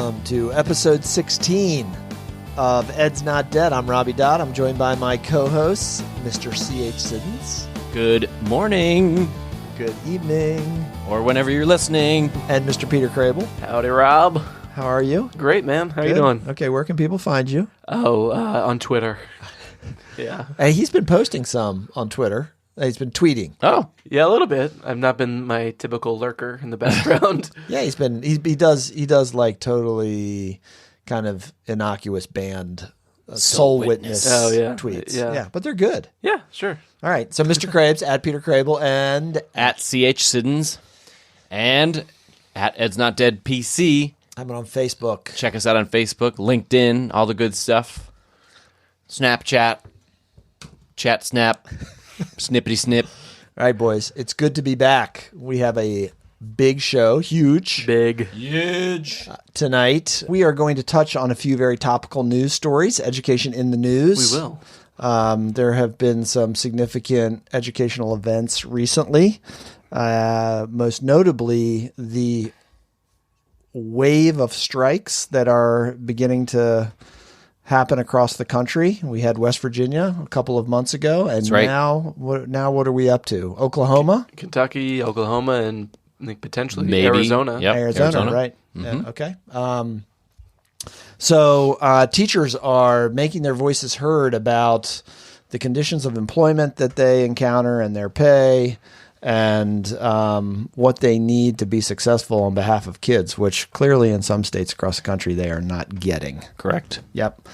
welcome to episode 16 of Ed's Not Dead. I'm Robbie Dodd. I'm joined by my co-hosts, Mr. C.H. Siddons. Good morning. Good evening. Or whenever you're listening. And Mr. Peter Crable. Howdy, Rob. How are you? Great, man. How Good. you doing? Okay, where can people find you? On Twitter. Yeah. Hey, he's been posting some on Twitter. He's been tweeting. Oh, yeah, a little bit. I've not been my typical lurker in the background. Yeah, he does like totally kind of innocuous band soul witness tweets. Yeah, but they're good. Yeah, sure. All right, so Mr. Krabs at Peter Crable and At CH Siddons and at Ed's Not Dead PC. I'm on Facebook. Check us out on Facebook, LinkedIn, all the good stuff. Snapchat, Chat Snap, Snippity Snip. All right, boys, it's good to be back. We have a big show, huge tonight. We are going to touch on a few very topical news stories, education in the news. We will. There have been some significant educational events recently, most notably the wave of strikes that are beginning to happen across the country. We had West Virginia a couple of months ago, and now what are we up to? Oklahoma? Kentucky, Oklahoma, and I think potentially Maybe. Arizona. Yep. Arizona, right. Mm-hmm. Yeah, okay. So teachers are making their voices heard about the conditions of employment that they encounter and their pay and what they need to be successful on behalf of kids, which clearly in some states across the country they are not getting. Correct. Yep.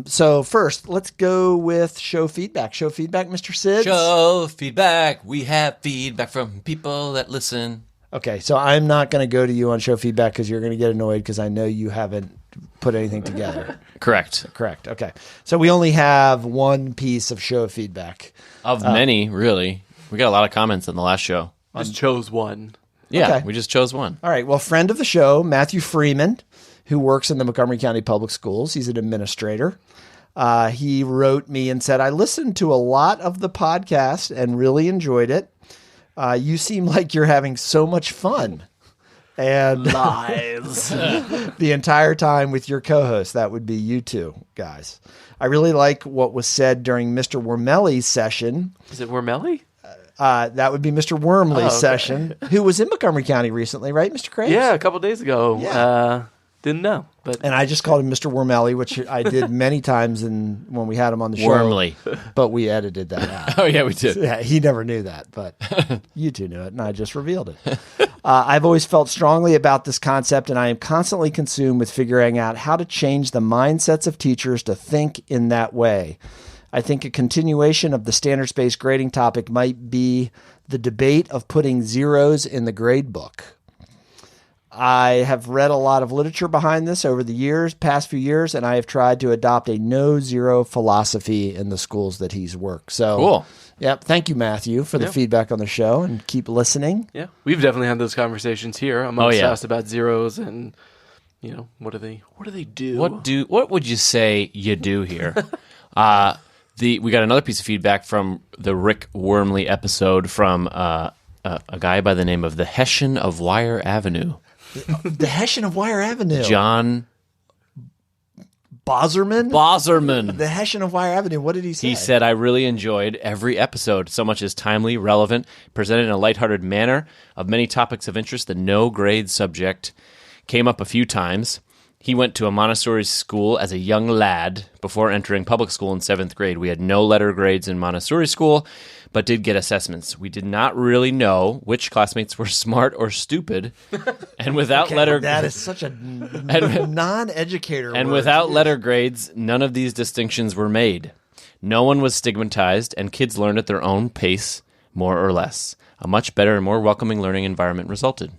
So first, let's go with show feedback. Show feedback, Mr. Sids. Show feedback. We have feedback from people that listen. Okay, so I'm not going to go to you on show feedback because you're going to get annoyed because I know you haven't put anything together. Correct. Okay. So we only have one piece of show feedback. Of many, really. We got a lot of comments on the last show. Just chose one. Yeah, Okay. we just chose one. All right. Well, friend of the show, Matthew Freeman, who works in the Montgomery County Public Schools. He's an administrator. He wrote me and said, I listened to a lot of the podcast and really enjoyed it. You seem like you're having so much fun. And Lies. the entire time with your co-host. That would be you two guys. I really like what was said during Mr. Wormelli's session. Is it Wormelli? That would be Mr. Wormley's okay. session, who was in Montgomery County recently, right, Mr. Krabs? Yeah, a couple days ago. Yeah. Didn't know. But And I just called him Mr. Wormelli, which I did many times when we had him on the show. Wormley. But we edited that out. Oh, yeah, we did. Yeah, he never knew that, but you two knew it, and I just revealed it. I've always felt strongly about this concept, and I am constantly consumed with figuring out how to change the mindsets of teachers to think in that way. I think a continuation of the standards-based grading topic might be the debate of putting zeros in the grade book. I have read a lot of literature behind this over the past few years, and I have tried to adopt a no-zero philosophy in the schools that he's worked. So, Cool. Yep. Thank you, Matthew, for the feedback on the show, and keep listening. yeah, we've definitely had those conversations here amongst us about zeros and, what do they do? What would you say you do here? We got another piece of feedback from the Rick Wormley episode from a guy by the name of the Hessian of Wire Avenue. The Hessian of Wire Avenue. John Boserman? The Hessian of Wire Avenue. What did he say? He said, I really enjoyed every episode. So much is timely, relevant, presented in a lighthearted manner of many topics of interest. The no grade subject came up a few times. He went to a Montessori school as a young lad before entering public school in 7th grade. We had no letter grades in Montessori school, but did get assessments. We did not really know which classmates were smart or stupid, and without that is such a non-educator and word. without letter grades, none of these distinctions were made. No one was stigmatized, and kids learned at their own pace, more or less. A much better and more welcoming learning environment resulted.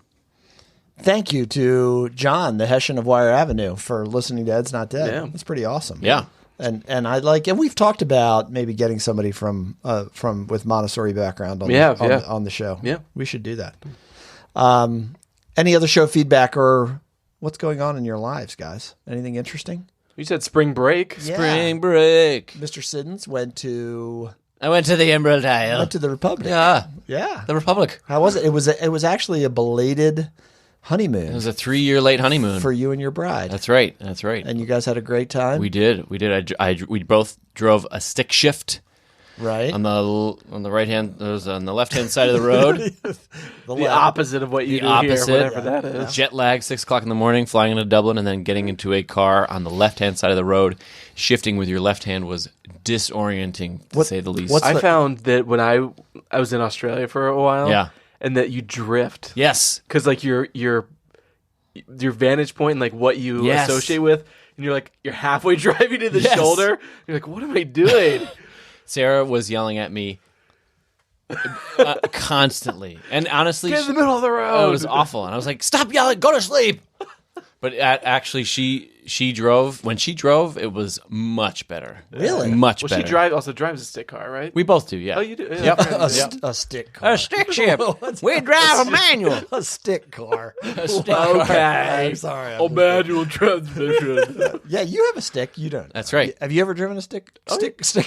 Thank you to John, the Hessian of Wire Avenue, for listening to Ed's Not Dead. Yeah. That's pretty awesome. Yeah. And and we've talked about maybe getting somebody from with Montessori background on the show. Yeah. We should do that. Any other show feedback or what's going on in your lives, guys? Anything interesting? You said spring break. Yeah. Spring break. Mr. Siddons went to I went to the Emerald Isle. Went to the Republic. Yeah. Yeah. The Republic. How was it? It was actually a belated honeymoon. It was a 3-year late honeymoon for you and your bride. That's right. That's right. And you guys had a great time? We did. We both drove a stick shift. Right. On the right hand, it was on the left hand side of the road. the opposite of what you do here, whatever that is. Jet lag, 6 o'clock in the morning, flying into Dublin, and then getting into a car on the left hand side of the road. Shifting with your left hand was disorienting, to say the least. I found that when I was in Australia for a while, and that you drift. Yes, because like your vantage point and like what you associate with, and you're halfway driving to the shoulder. You're like, what am I doing? Sarah was yelling at me constantly, and honestly, get in the middle of the road. It was awful, and I was like, "Stop yelling, go to sleep." But actually, she drove. When she drove, it was much better. Really, much better. She also drives a stick car, right? We both do. Yeah. Oh, you do. Yep. A stick car. A stick shift. We drive a manual. A stick car. A stick car. Okay. I'm sorry. A manual transmission. Yeah, you have a stick. You don't. That's right. Have you ever driven a stick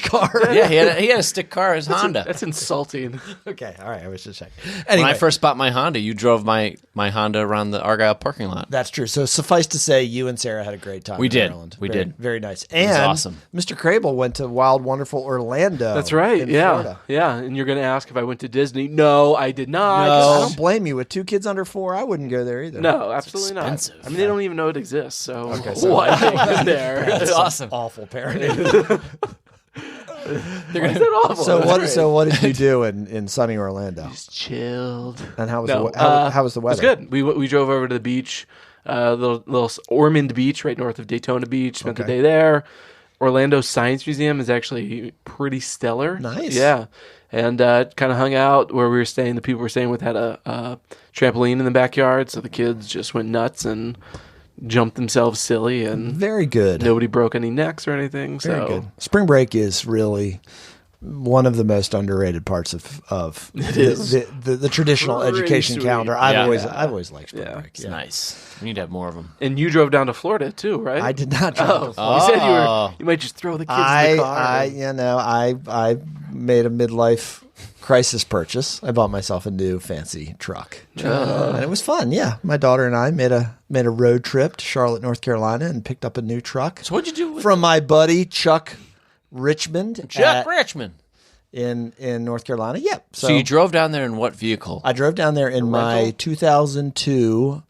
car? Yeah, he had a stick car. His Honda. That's insulting. Okay. All right. I was just checking. Anyway, when I first bought my Honda, you drove my Honda around the Argyle parking lot. That's true. So suffice to say, you and Sarah had a great time. We did. Maryland. We did. Very nice. And it was awesome. Mr. Crable went to Wild, Wonderful Orlando. That's right. In Florida. Yeah. And you're going to ask if I went to Disney. No, I did not. No. I don't blame you. With 2 kids under 4, I wouldn't go there either. No, absolutely not. Expensive. I mean, they don't even know it exists. So, so why are there? It's awesome. Awful parenting. So what did you do in sunny Orlando? Just chilled. And how was the weather? It was good. We drove over to the beach, little Ormond Beach, right north of Daytona Beach. Spent the day there. Orlando Science Museum is actually pretty stellar. Nice. Yeah. And kind of hung out where we were staying. The people we were staying with had a trampoline in the backyard, so the kids just went nuts and jumped themselves silly, and very good. Nobody broke any necks or anything. Very good. Spring break is really one of the most underrated parts of the traditional education calendar. I've always liked spring break. It's nice. We need to have more of them. And you drove down to Florida too, right? I did not drive. You said you might just throw the kids in the car. I made a midlife crisis purchase. I bought myself a new fancy truck, and it was fun. Yeah, my daughter and I made a road trip to Charlotte, North Carolina, and picked up a new truck. So what'd you do from my buddy Chuck Richmond? Richmond in North Carolina. Yep. So you drove down there in what vehicle? I drove down there in my 2002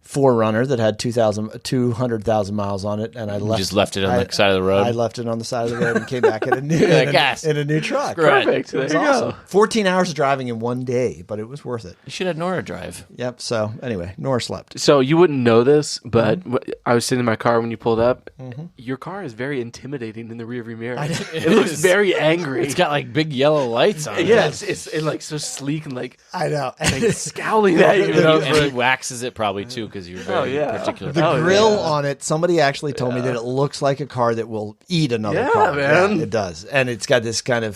4Runner that had 200,000 miles on it, and I just left it on the side of the road. I left it on the side of the road and came back in a new truck. Perfect. It was awesome. 14 hours of driving in one day, but it was worth it. You should have Nora drive. Yep. So anyway, Nora slept. So you wouldn't know this, but I was sitting in my car when you pulled up. Your car is very intimidating in the rearview mirror. It looks very angry. It's got like big yellow lights on it. Yes, it's like so sleek and like I know, like scowling at you. And he waxes it probably too because you're very particular. The grill on it. Somebody actually told me that it looks like a car that will eat another car. Man. Yeah, it does, and it's got this got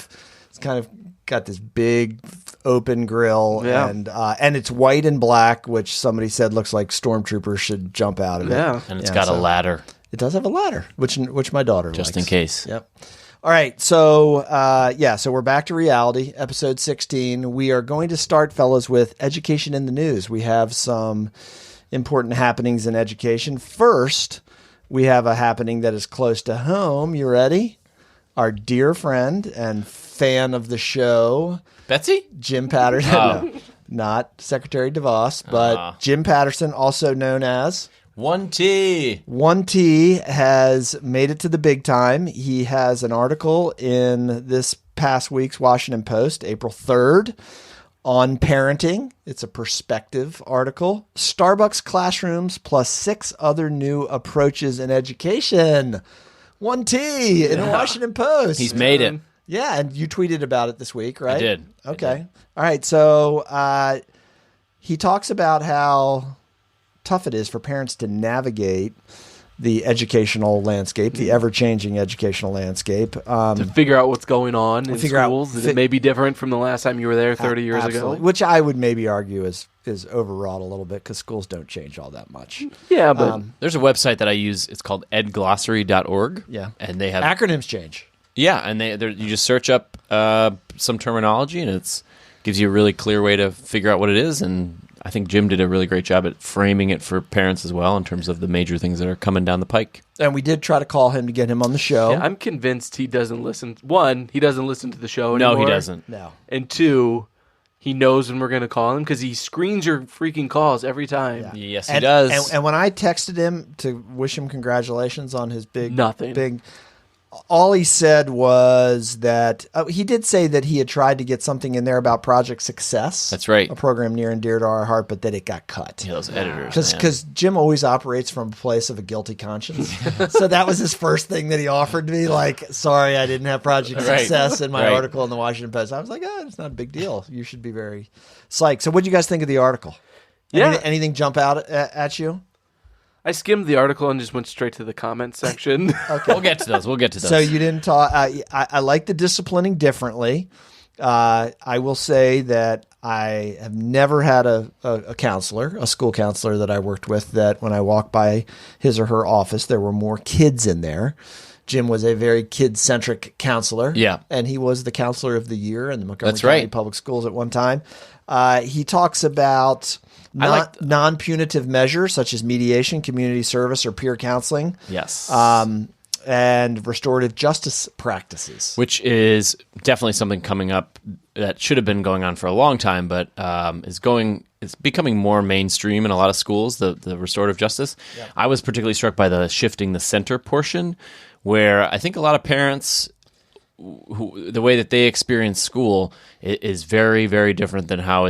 this big open grill, and it's white and black, which somebody said looks like stormtroopers should jump out of it. And it's got a ladder. It does have a ladder, which my daughter just likes. In case. Yep. All right, so so we're back to reality, episode 16. We are going to start, fellas, with education in the news. We have some important happenings in education. First, we have a happening that is close to home. You ready? Our dear friend and fan of the show, Betsy? Jim Patterson. No, not Secretary DeVos, but Jim Patterson, also known as 1T. 1T has made it to the big time. He has an article in this past week's Washington Post, April 3rd, on parenting. It's a perspective article. Starbucks classrooms plus 6 other new approaches in education. 1T in the Washington Post. He's made it. Yeah, and you tweeted about it this week, right? I did. Okay. All right, so he talks about how tough it is for parents to navigate the educational landscape, the ever-changing educational landscape. To figure out what's going on in schools. That it may be different from the last time you were there 30 years ago. Which I would maybe argue is overwrought a little bit because schools don't change all that much. Yeah, but there's a website that I use. It's called edglossary.org. Yeah. And they have... acronyms change. Yeah, and you just search up some terminology, and it gives you a really clear way to figure out what it is, and I think Jim did a really great job at framing it for parents as well in terms of the major things that are coming down the pike. And we did try to call him to get him on the show. Yeah, I'm convinced he doesn't listen. One, he doesn't listen to the show anymore. No, he doesn't. No. And two, he knows when we're going to call him because he screens your freaking calls every time. Yeah. Yes, he does. And when I texted him to wish him congratulations on his big, all he said was that he did say that he had tried to get something in there about Project Success. That's right. A program near and dear to our heart, but that it got cut. Yeah, those editors. Because Jim always operates from a place of a guilty conscience. So that was his first thing that he offered me. Like, sorry, I didn't have Project Success in my article in the Washington Post. I was like, it's not a big deal. You should be very psyched. So what did you guys think of the article? Yeah. Anything jump out at you? I skimmed the article and just went straight to the comment section. Okay. We'll get to those. So you didn't talk. I like the disciplining differently. I will say that I have never had a counselor, a school counselor that I worked with, that when I walked by his or her office, there were more kids in there. Jim was a very kid-centric counselor. Yeah. And he was the counselor of the year in the Montgomery That's County right. Public Schools at one time. He talks about non-punitive measures such as mediation, community service, or peer counseling. Yes. And restorative justice practices. Which is definitely something coming up that should have been going on for a long time, but it's becoming more mainstream in a lot of schools, the restorative justice. Yeah. I was particularly struck by the shifting the center portion, where I think a lot of parents, the way that they experience school is very, very different than how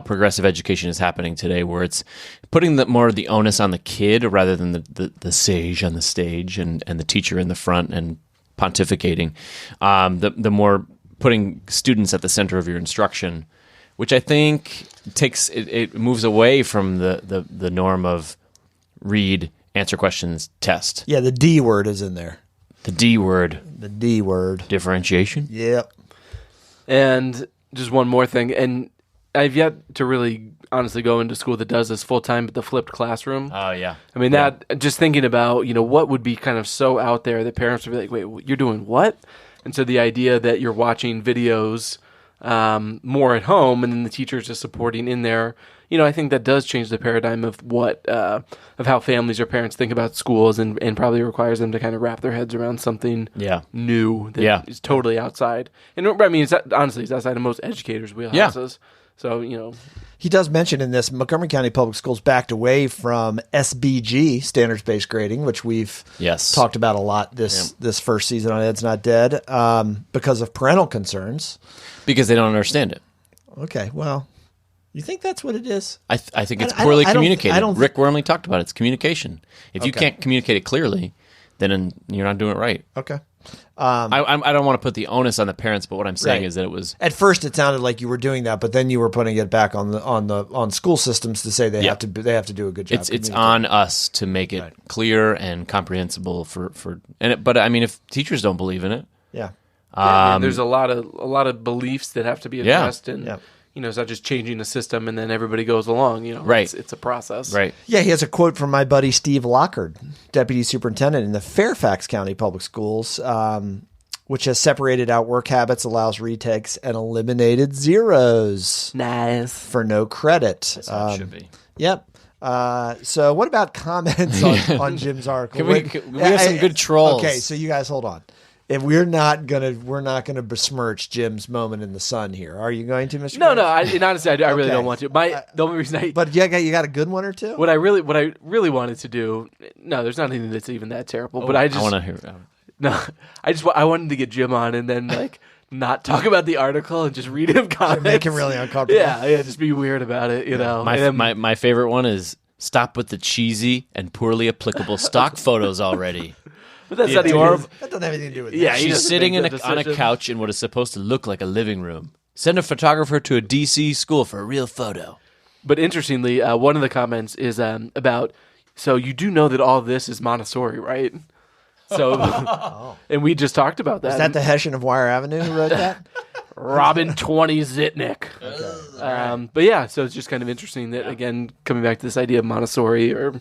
progressive education is happening today, where it's putting more of the onus on the kid rather than the sage on the stage and the teacher in the front and pontificating. The more putting students at the center of your instruction, which I think it moves away from the norm of read, answer questions, test. Yeah, the D word is in there. The D word. The D word. Differentiation. Yep. And just one more thing, and I've yet to really honestly go into school that does this full time, but the flipped classroom. Oh, yeah. I mean, that just thinking about, what would be kind of so out there that parents would be like, wait, you're doing what? And so the idea that you're watching videos more at home and then the teachers just supporting in there, I think that does change the paradigm of what, of how families or parents think about schools and probably requires them to kind of wrap their heads around something new that is totally outside. And I mean, honestly, it's outside of most educators' wheelhouses. Yeah. So, He does mention in this, Montgomery County Public Schools backed away from SBG, standards-based grading, which we've talked about a lot this first season on Ed's Not Dead, because of parental concerns. Because they don't understand it. Okay, well, you think that's what it is? I think it's poorly communicated. Rick Wormley talked about it. It's communication. If you can't communicate it clearly, then you're not doing it right. Okay. I don't want to put the onus on the parents, but what I'm saying is that it was at first it sounded like you were doing that, but then you were putting it back on school systems to say they have to do a good job. It's on us to make it clear and comprehensible but I mean, if teachers don't believe in it, there's a lot of beliefs that have to be addressed, and it's not just changing the system and then everybody goes along. Right? It's a process, right? Yeah, he has a quote from my buddy Steve Lockard, deputy superintendent in the Fairfax County Public Schools, which has separated out work habits, allows retakes, and eliminated zeros. Nice for no credit. That's how it should be. Yep. So what about comments on Jim's article? we have some good trolls. Okay, so you guys hold on. If we're not gonna besmirch Jim's moment in the sun here. Are you going to, Mr. No. Honestly, I really don't want to. The only reason but you got a good one or two. What I really wanted to do. No, there's nothing that's even that terrible. But I want to hear. No, I wanted to get Jim on and then not talk about the article and just read him comments. Make him really uncomfortable. Yeah, just be weird about it. My favorite one is stop with the cheesy and poorly applicable stock photos already. But that's that doesn't have anything to do with it. Yeah, she's sitting on a couch in what is supposed to look like a living room. Send a photographer to a DC school for a real photo. But interestingly, one of the comments is about, so you do know that all this is Montessori, right? So, and we just talked about that. Is that the Hessian of Wire Avenue who wrote that? Robin 20 Zitnik. Okay. But yeah, so it's just kind of interesting that, again, coming back to this idea of Montessori, or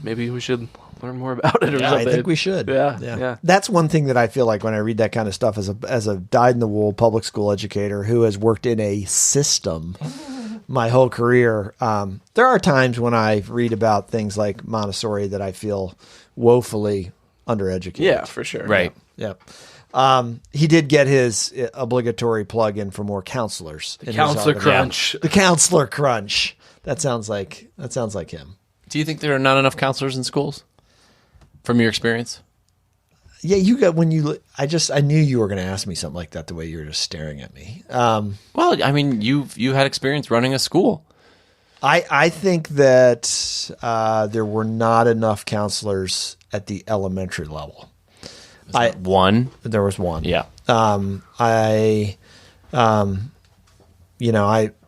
maybe we should learn more about it or something. I think we should. Yeah. That's one thing that I feel like when I read that kind of stuff as a dyed-in-the-wool public school educator who has worked in a system my whole career. There are times when I read about things like Montessori that I feel woefully undereducated. Yeah, for sure. Right. Yeah. He did get his obligatory plug in for more counselors. in his Counselor article. crunch. The counselor crunch. That sounds like him. Do you think there are not enough counselors in schools? From your experience? Yeah, I knew you were going to ask me something like that the way you were just staring at me. Well, I mean, you had experience running a school. I think that there were not enough counselors at the elementary level. One? There was one. Yeah.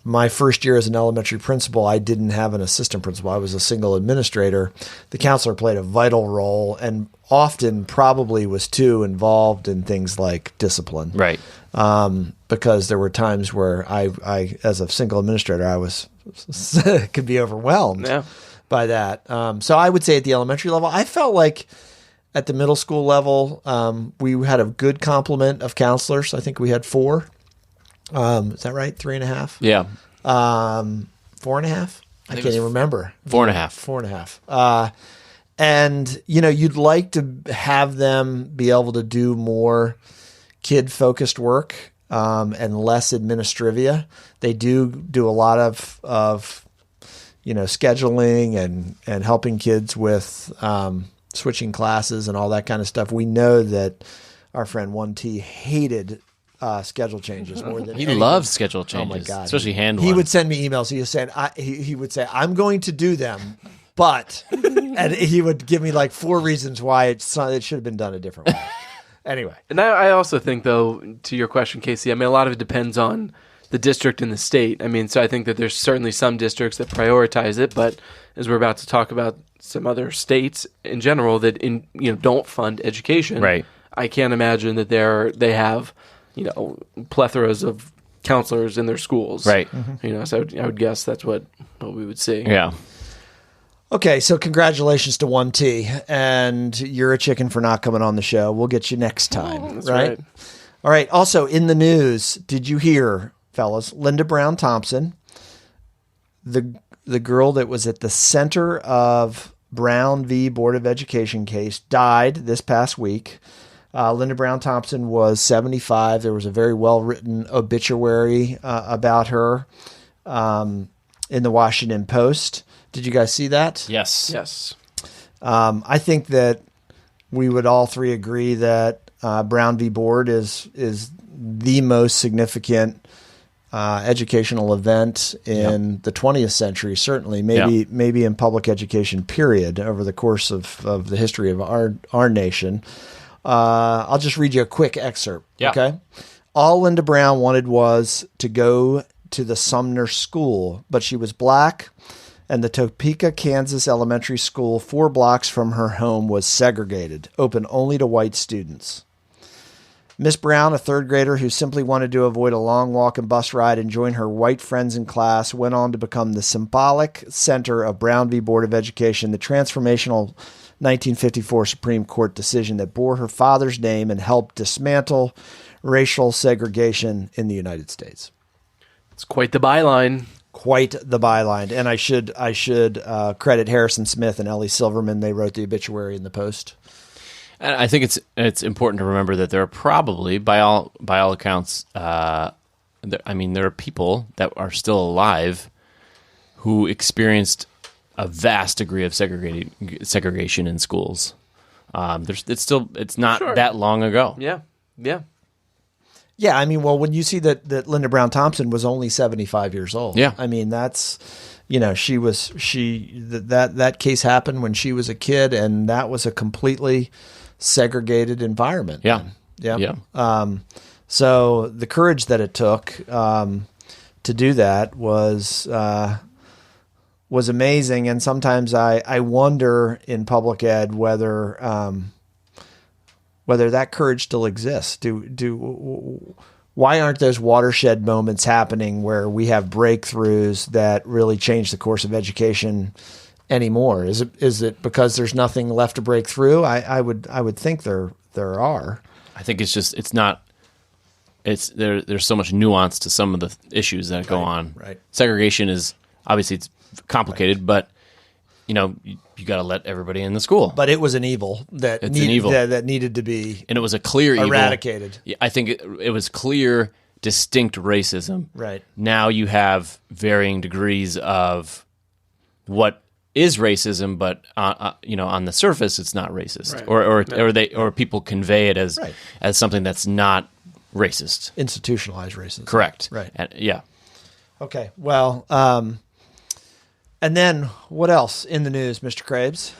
My first year as an elementary principal, I didn't have an assistant principal. I was a single administrator. The counselor played a vital role and often probably was too involved in things like discipline. Right. Because there were times where I as a single administrator, I was could be overwhelmed by that. So I would say at the elementary level, I felt like at the middle school level, we had a good complement of counselors. I think we had 4. Is that right? 3.5? Yeah. 4.5? I can't even remember. 4.5. 4.5. And, you'd like to have them be able to do more kid-focused work and less administrivia. They do a lot of scheduling and helping kids with switching classes and all that kind of stuff. We know that our friend 1T hated schedule changes more than he anything. loves schedule changes. Oh my God. Especially hand He ones. would send me emails. He would say, I'm going to do them, but, and he would give me like 4 reasons why it should have been done a different way. Anyway. And I also think, though, to your question, Casey, I mean, a lot of it depends on the district and the state. I mean, so I think that there's certainly some districts that prioritize it, but as we're about to talk about some other states in general that don't fund education. Right. I can't imagine that they have plethoras of counselors in their schools. Right. So I would guess that's what we would see. Yeah. Okay, so congratulations to 1T, and you're a chicken for not coming on the show. We'll get you next time, That's right. All right, also in the news, did you hear, fellas, Linda Brown Thompson, the girl that was at the center of Brown v. Board of Education case, died this past week. Linda Brown Thompson was 75. There was a very well-written obituary about her in the Washington Post. Did you guys see that? Yes. Yes. I think that we would all 3 agree that Brown v. Board is the most significant educational event in the 20th century, certainly, maybe in public education, period, over the course of the history of our nation. I'll just read you a quick excerpt. Yeah. Okay. All Linda Brown wanted was to go to the Sumner School, but she was black, and the Topeka, Kansas elementary school 4 blocks from her home was segregated, open only to white students. Miss Brown, a 3rd grader who simply wanted to avoid a long walk and bus ride and join her white friends in class, went on to become the symbolic center of Brown v. Board of Education, the transformational 1954 Supreme Court decision that bore her father's name and helped dismantle racial segregation in the United States. It's quite the byline. Quite the byline. And I should credit Harrison Smith and Ellie Silverman. They wrote the obituary in the Post. And I think it's important to remember that there are probably, by all accounts, there are people that are still alive who experienced a vast degree of segregation in schools. It's not that long ago. Yeah. Yeah, I mean, well, when you see that Linda Brown Thompson was only 75 years old. Yeah. I mean, that's, that case happened when she was a kid, and that was a completely segregated environment. Yeah. Yeah. So the courage that it took to do that was amazing. And sometimes I wonder in public ed whether that courage still exists. Why aren't those watershed moments happening where we have breakthroughs that really change the course of education anymore? Is it because there's nothing left to break through? I would think there are. I think it's not there's so much nuance to some of the issues that go on. Right. Segregation is obviously it's complicated, but you got to let everybody in the school. But it was an evil that that needed to be and it was a clear eradicated. Evil. I think it was clear, distinct racism. Right. Now you have varying degrees of what is racism, but on the surface it's not racist, right. or people convey it as something that's not racist, institutionalized racism. Correct. Right. Yeah. Okay. Well, and then what else in the news, Mr. Krabs?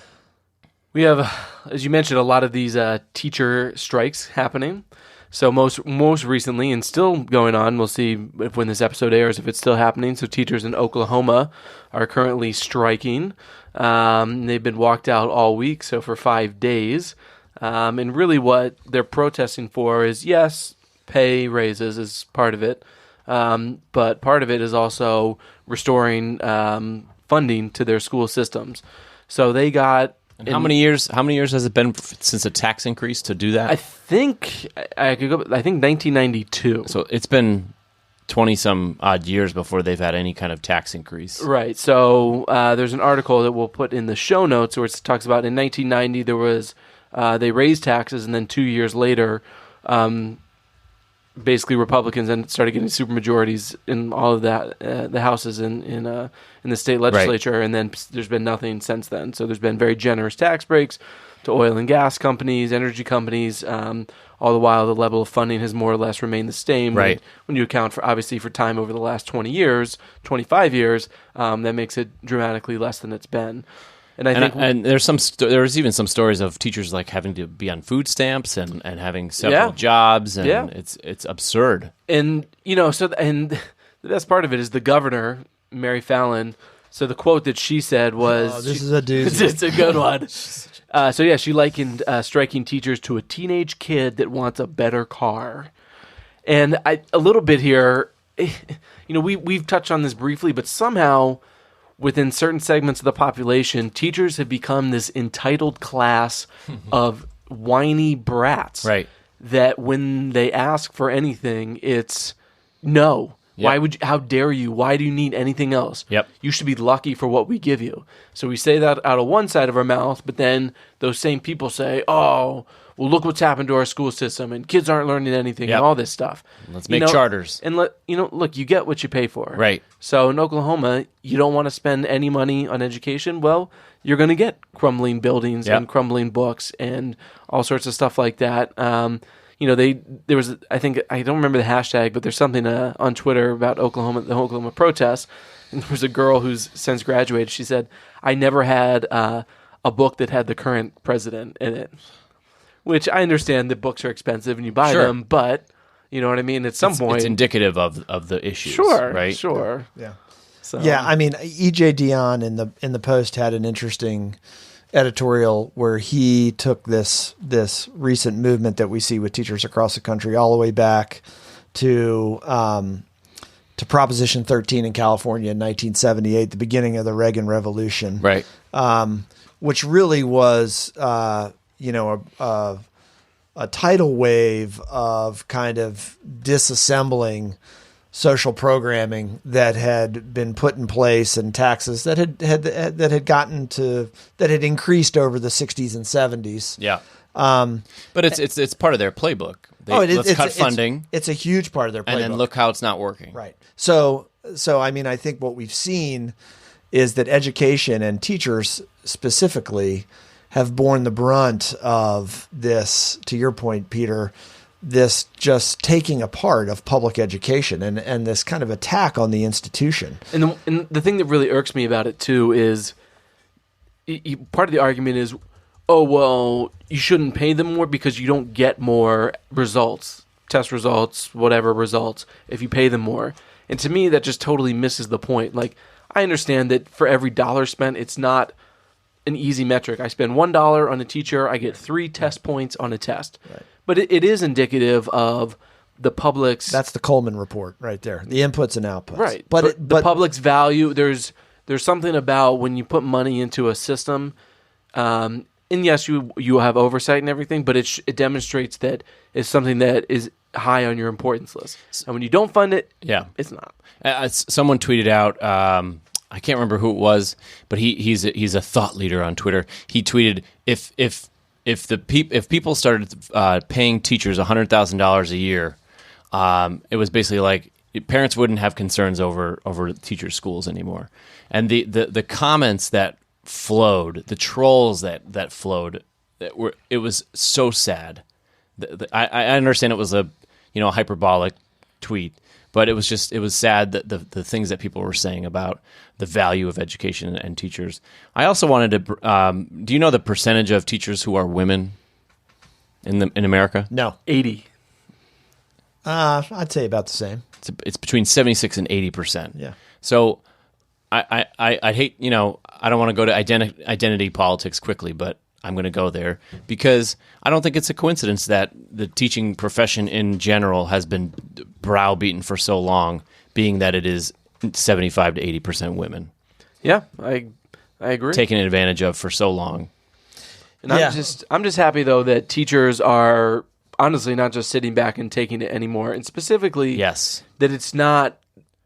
We have, as you mentioned, a lot of these teacher strikes happening. So most recently, and still going on, we'll see when this episode airs if it's still happening. So teachers in Oklahoma are currently striking. They've been walked out all week, so for 5 days. And really what they're protesting for is, yes, pay raises is part of it, but part of it is also restoring funding to their school systems. So they got... And how many years has it been since a tax increase to do that? I think 1992. So it's been 20-some odd years before they've had any kind of tax increase. Right. So there's an article that we'll put in the show notes where it talks about in 1990 there was they raised taxes, and then 2 years later, basically Republicans then started getting supermajorities in all of that the houses in the state legislature, and then there's been nothing since then. So there's been very generous tax breaks to oil and gas companies, energy companies. All the while, the level of funding has more or less remained the same. Right. When you account for obviously for time over the last 20 years, 25 years, that makes it dramatically less than it's been. And I think there's even some stories of teachers like having to be on food stamps and having several jobs, and it's absurd. And the best part of it is the governor, Mary Fallon. So the quote that she said was, "This is a doozy." It's a good one. She likened striking teachers to a teenage kid that wants a better car. And a little bit here, we've touched on this briefly, but somehow, within certain segments of the population, teachers have become this entitled class of whiny brats. Right. That when they ask for anything, it's no. Yep. Why would you, how dare you? Why do you need anything else? Yep. You should be lucky for what we give you. So we say that out of one side of our mouth, but then those same people say, oh, well, look what's happened to our school system, and kids aren't learning anything, and all this stuff. Let's make charters. And look, you get what you pay for. Right. So in Oklahoma, you don't want to spend any money on education. Well, you're going to get crumbling buildings and crumbling books and all sorts of stuff like that. There was, I think, I don't remember the hashtag, but there's something on Twitter about the Oklahoma protests. And there was a girl who's since graduated. She said, I never had a book that had the current president in it. Which I understand that books are expensive and you buy them, but you know what I mean? At some point... It's indicative of the issues, right? Sure. Yeah. So. Yeah, I mean, E.J. Dionne in the Post had an interesting editorial where he took this recent movement that we see with teachers across the country all the way back to Proposition 13 in California in 1978, the beginning of the Reagan Revolution. Right. Which really was... a tidal wave of kind of disassembling social programming that had been put in place and taxes that had increased over the 60s and 70s. Yeah. But it's part of their playbook. Let's cut funding. It's a huge part of their playbook. And then look how it's not working. Right. So I mean, I think what we've seen is that education and teachers specifically have borne the brunt of this, to your point, Peter, this just taking apart of public education and this kind of attack on the institution. And the thing that really irks me about it, too, is part of the argument is, oh, well, you shouldn't pay them more because you don't get more results, test results, whatever results, if you pay them more. And to me, that just totally misses the point. Like, I understand that for every dollar spent, it's not an easy metric. I spend $1 on a teacher, I get 3 test points on a test. Right. But it is indicative of the public's... That's the Coleman report right there, the inputs and outputs. Right. But the public's value, there's something about when you put money into a system, and yes, you have oversight and everything, but it demonstrates that it's something that is high on your importance list. And when you don't fund it, Yeah. it's not. Someone tweeted out, I can't remember who it was, but he's a thought leader on Twitter. He tweeted, if people started paying teachers $100,000 a year, it was basically like parents wouldn't have concerns over teachers' schools anymore. And the comments that flowed, the trolls that flowed, it was so sad. I understand it was a hyperbolic tweet, but it was sad that the things that people were saying about the value of education and teachers. I also wanted to. Do you know the percentage of teachers who are women in America? No. 80. I'd say about the same. It's between 76 and 80%. Yeah. So I hate, I don't want to go to identity politics quickly, but I'm going to go there because I don't think it's a coincidence that the teaching profession in general has been browbeaten for so long, being that it is 75 to 80% women. Yeah, I agree. Taken advantage of for so long. And I'm just happy though that teachers are honestly not just sitting back and taking it anymore, and specifically Yes. that it's not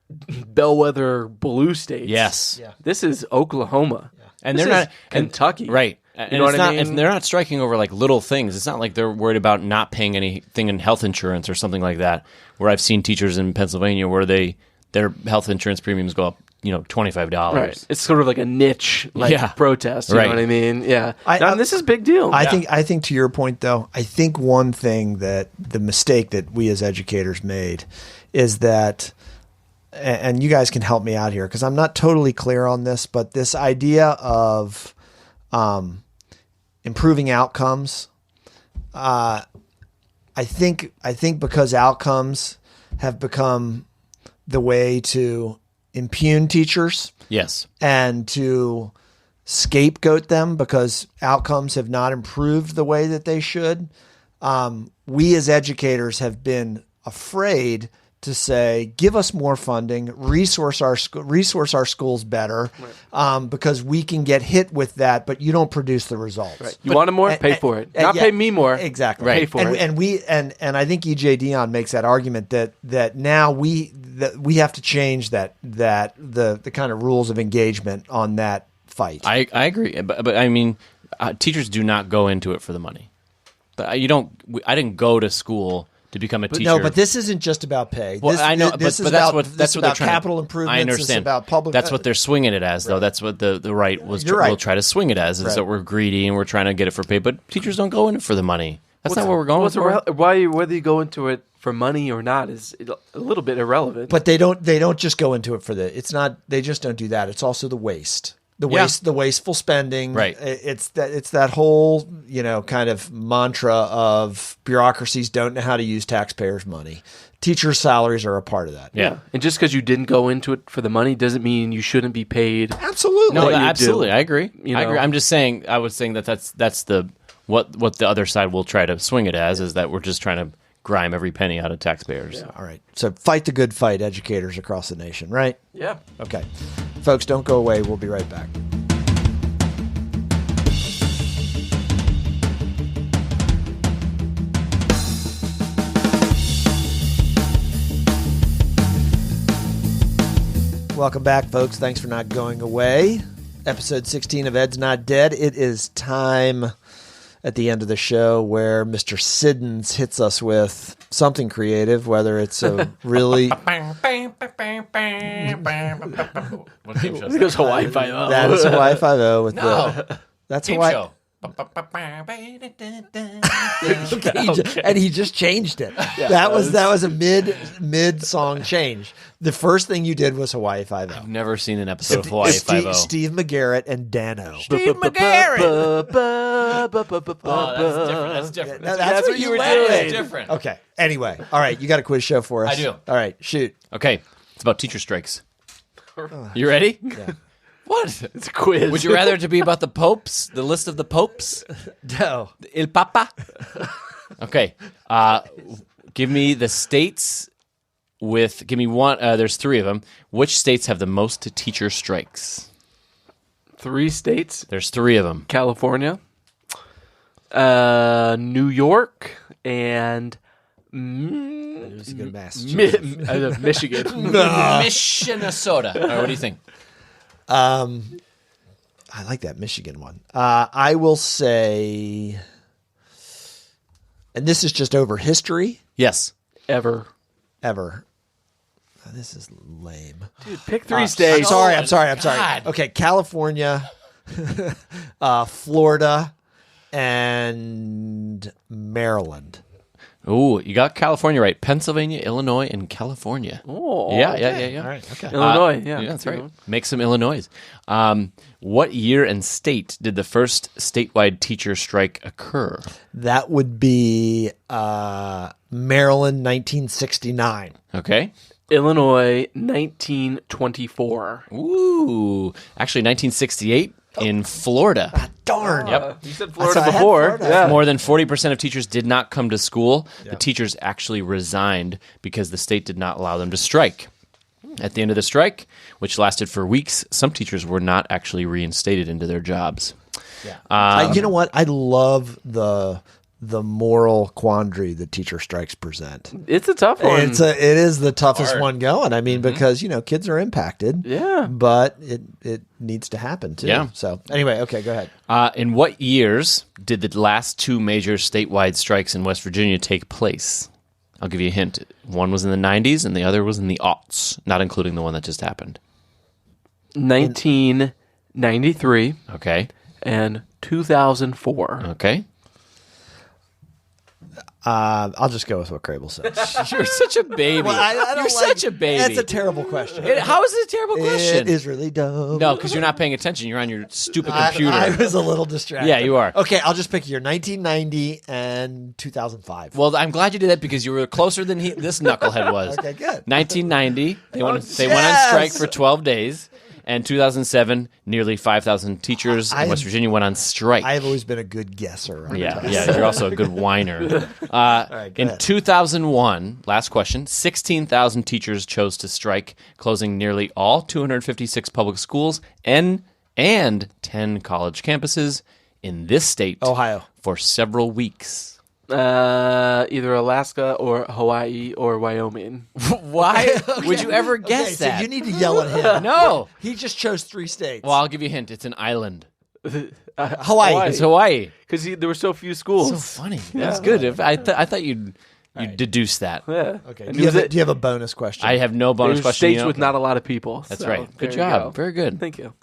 bellwether blue states. Yes. Yeah. This is Oklahoma. Yeah. And This they're is not Kentucky. Right. You And know what I mean? And they're not striking over like little things. It's not like they're worried about not paying anything in health insurance or something like that. Where I've seen teachers in Pennsylvania where their health insurance premiums go up, $25. Right. It's sort of like a niche protest. You Right. know what I mean? Yeah. I- This is a big deal. I think to your point though, I think one thing that the mistake that we as educators made is that, and you guys can help me out here because I'm not totally clear on this, but this idea of improving outcomes, I think because outcomes have become the way to impugn teachers. Yes. And to scapegoat them because outcomes have not improved the way that they should. We as educators have been afraid to say, give us more funding, resource our schools better, because we can get hit with that, but you don't produce the results. Right. You want more? Pay for it. Not pay me more. Exactly. Pay for it. And I think EJ Dionne makes that argument that now we have to change the kind of rules of engagement on that fight. I agree, but I mean, teachers do not go into it for the money. I didn't go to school to become a teacher. No, but this isn't just about pay. Well, I know, this but is that's about, what they're trying. capital improvements. I understand. It's about public. That's what they're swinging it as, though. That's what the right will try to swing it as. Is that we're greedy and we're trying to get it for pay, but teachers don't go in it for the money. That's not what we're going for. Whether you go into it for money or not is a little bit irrelevant. But they don't just go into it for it's not. They just don't do that. It's also the waste. The wasteful spending. Right. It's that whole, kind of mantra of bureaucracies don't know how to use taxpayers' money. Teachers' salaries are a part of that. Yeah. And just because you didn't go into it for the money doesn't mean you shouldn't be paid. Absolutely. No, you absolutely. do. I agree. You I know? agree. I'm just saying. I was saying that's the what the other side will try to swing it as is that we're just trying to grime every penny out of taxpayers. All right. So fight the good fight, educators across the nation, right? Yeah. Okay. Folks, don't go away. We'll be right back. Welcome back, folks. Thanks for not going away. Episode 16 of Ed's Not Dead. It is time at the end of the show where Mr. Siddons hits us with something creative, whether it's a really... What game show is It goes Hawaii Five-0. That is Hawaii Five-0 with that's game Hawaii. show. And he just changed it. That was a mid song change. The first thing you did was Hawaii Five-0. I've never seen an episode of Hawaii Five-0. Steve McGarrett and Dano. Steve McGarrett. Oh, that's different. That's what you were doing. doing. Different. Okay. Anyway, all right. You got a quiz show for us. I do. All right. Shoot. Okay, it's about teacher strikes. You ready? Yeah. What? It's a quiz. Would you rather it to be about the popes, the list of the popes? No. Il Papa? Okay. Give me the states give me one. There's three of them. Which states have the most teacher strikes? 3 states. There's 3 of them. California, New York, and It was a good Massachusetts. Michigan. Minnesota. All right, what do you think? I like that Michigan one. I will say, and this is just over history. Yes. Ever. This is lame. Dude, pick 3 states. I'm sorry. Okay, California, Florida, and Maryland. Oh, you got California right. Pennsylvania, Illinois, and California. Oh, yeah. All right, okay. Illinois, Yeah, that's right. Make some Illinois. What year and state did the first statewide teacher strike occur? That would be Maryland, 1969. Okay. Illinois, 1924. Ooh, actually 1968 in Florida. Darn. Yep. You said Florida I had before. Florida. Yeah. More than 40% of teachers did not come to school. The teachers actually resigned because the state did not allow them to strike. At the end of the strike, which lasted for weeks, some teachers were not actually reinstated into their jobs. Yeah. You know what? I love the moral quandary that teacher strikes present. It's a tough one. It is the toughest one going. I mean, because kids are impacted. Yeah. But it needs to happen too. Yeah. So anyway, okay, go ahead. In what years did the last 2 major statewide strikes in West Virginia take place? I'll give you a hint. One was in the 90s and the other was in the aughts, not including the one that just happened. 1993 Okay. and 2004. Okay. I'll just go with what Crable says. You're such a baby. You're such a baby. That's a terrible question. How is it a terrible question? It is really dumb. No, because you're not paying attention. You're on your stupid computer. I was a little distracted. Yeah, you are. Okay, I'll just pick your 1990 and 2005. Well, I'm glad you did that because you were closer than this knucklehead was. Okay, good. 1990, they went on strike for 12 days. And 2007, nearly 5,000 teachers in West Virginia went on strike. I've always been a good guesser. Yeah, you're also a good whiner. In 2001, last question, 16,000 teachers chose to strike, closing nearly all 256 public schools and 10 college campuses in this state, Ohio, for several weeks. Either Alaska or Hawaii or Wyoming. Why would you ever guess that? So you need to yell at him. No. He just chose 3 states. Well, I'll give you a hint. It's an island. Hawaii. It's Hawaii. Because there were so few schools. So funny. That's good. I thought you'd deduce that. Yeah. Okay. Do you have a bonus question? I have no bonus question. States with not a lot of people. That's so right. Good there you job. go. Very good. Thank you.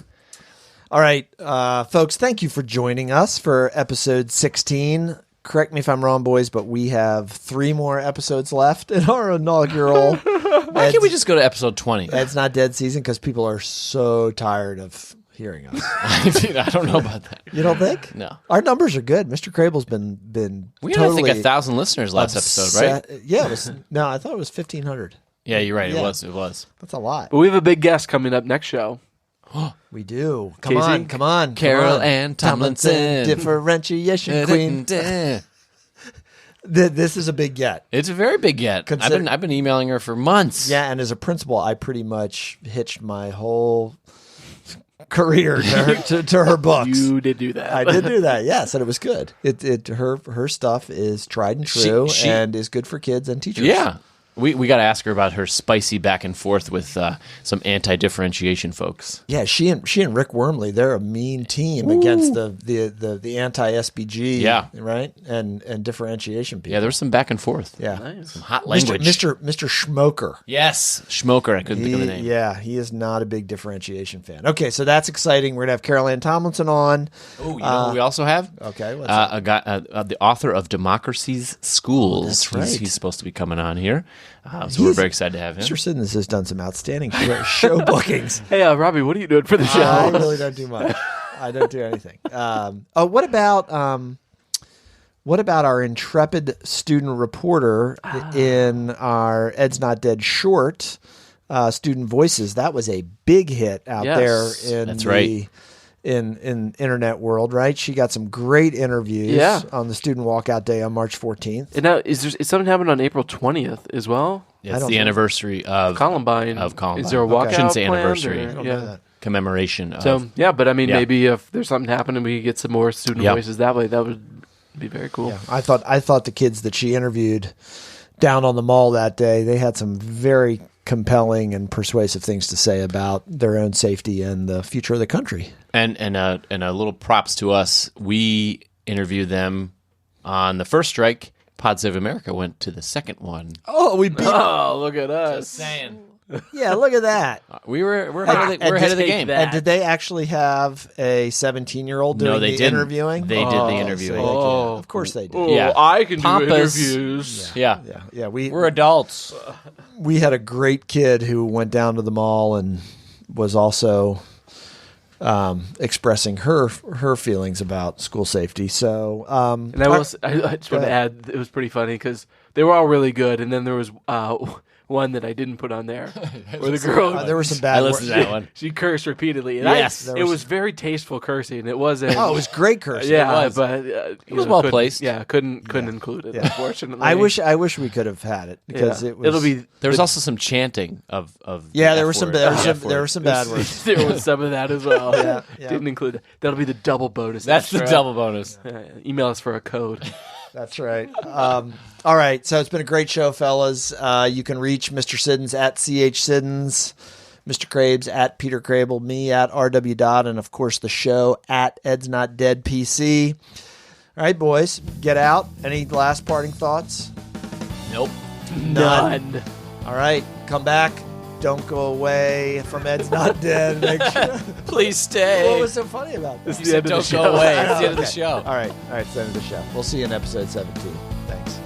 All right, folks, thank you for joining us for episode 16. Correct me if I'm wrong, boys, but we have 3 more episodes left in our inaugural. Why can't we just go to episode 20? It's not dead season because people are so tired of hearing us. I don't know about that. You don't think? No. Our numbers are good. Mr. Crable's been We totally had, I think, 1,000 listeners last episode, right? Yeah. I thought it was 1,500. Yeah, you're right. Yeah. It was. That's a lot. But we have a big guest coming up next show. We do. Casey? Come on. Carol Ann Tomlinson. Differentiation queen. This is a big get. It's a very big get. I've been emailing her for months. Yeah, and as a principal, I pretty much hitched my whole career to her books. You did do that. I did do that, yes, and it was good. Her stuff is tried and true and is good for kids and teachers. Yeah. We got to ask her about her spicy back and forth with some anti-differentiation folks. Yeah, she and Rick Wormley, they're a mean team against the anti-SBG, right, and differentiation people. Yeah, there was some back and forth. Yeah, Nice. Some hot language. Mr. Schmoker. Yes, Schmoker. I couldn't think of the name. Yeah, he is not a big differentiation fan. Okay, so that's exciting. We're gonna have Carol Ann Tomlinson on. Oh, you know what we also have? Okay, what's that? a guy, the author of Democracy's Schools. That's right. He's supposed to be coming on here. So we're very excited to have him. Mr. Sidness has done some outstanding show bookings. Hey, Robbie, what are you doing for the show? I really don't do much. I don't do anything. What about our intrepid student reporter in our Ed's Not Dead short, Student Voices? That was a big hit out there in That's right. in internet world, right? She got some great interviews on the Student Walkout Day on March 14th. And now, is something happening on April 20th as well? Yeah, it's the anniversary of Columbine. Columbine. Is there a walkout? I shouldn't say planned, anniversary. or- I don't know Yeah. that. Commemoration of. So yeah, but I mean, Yeah. maybe if there's something happening, we could get some more student voices that way. That would be very cool. Yeah, I thought the kids that she interviewed down on the mall that day, they had some very compelling and persuasive things to say about their own safety and the future of the country. And a little props to us. We interviewed them on the first strike. Pod Save America went to the second one. Oh, we beat. Oh, look at us. Just saying. Yeah, look at that. We're ahead of the game. And did they actually have a 17-year-old doing they the didn't. interviewing? They did the interviewing. So of course they did. Oh, Yeah. I can Pompous. do interviews. Yeah. Yeah. We're adults. We had a great kid who went down to the mall and was also expressing her feelings about school safety. So, And I just want to add, it was pretty funny because they were all really good, and then there was one that I didn't put on there, where the girl there were some bad I words. listened to that one. she cursed repeatedly. And Yes. it was very tasteful cursing. It wasn't. Oh, it was great cursing. yeah, it was. but It was well placed. Yeah, couldn't include it. Yeah. Unfortunately, I wish we could have had it because Yeah. it was. It'll be. There was also some chanting of Yeah, the there were F some word. there were some bad words. There was some of that as well. Yeah. Didn't include that. That'll be the double bonus. That's the extra. double bonus. Email us for a code. That's right. All right. So it's been a great show, fellas. You can reach Mr. Siddons at CH Siddons, Mr. Krabs at Peter Crable, me at RW Dodd, and of course the show at Ed's Not Dead PC. All right, boys, get out. Any last parting thoughts? Nope. None. All right, come back. Don't go away from Ed's Not Dead. Make sure. Please stay. What was so funny about that? This is the end of the Don't show. go away. It's the end of the Okay. show. All right, it's the end of the show. We'll see you in episode 17. Thanks.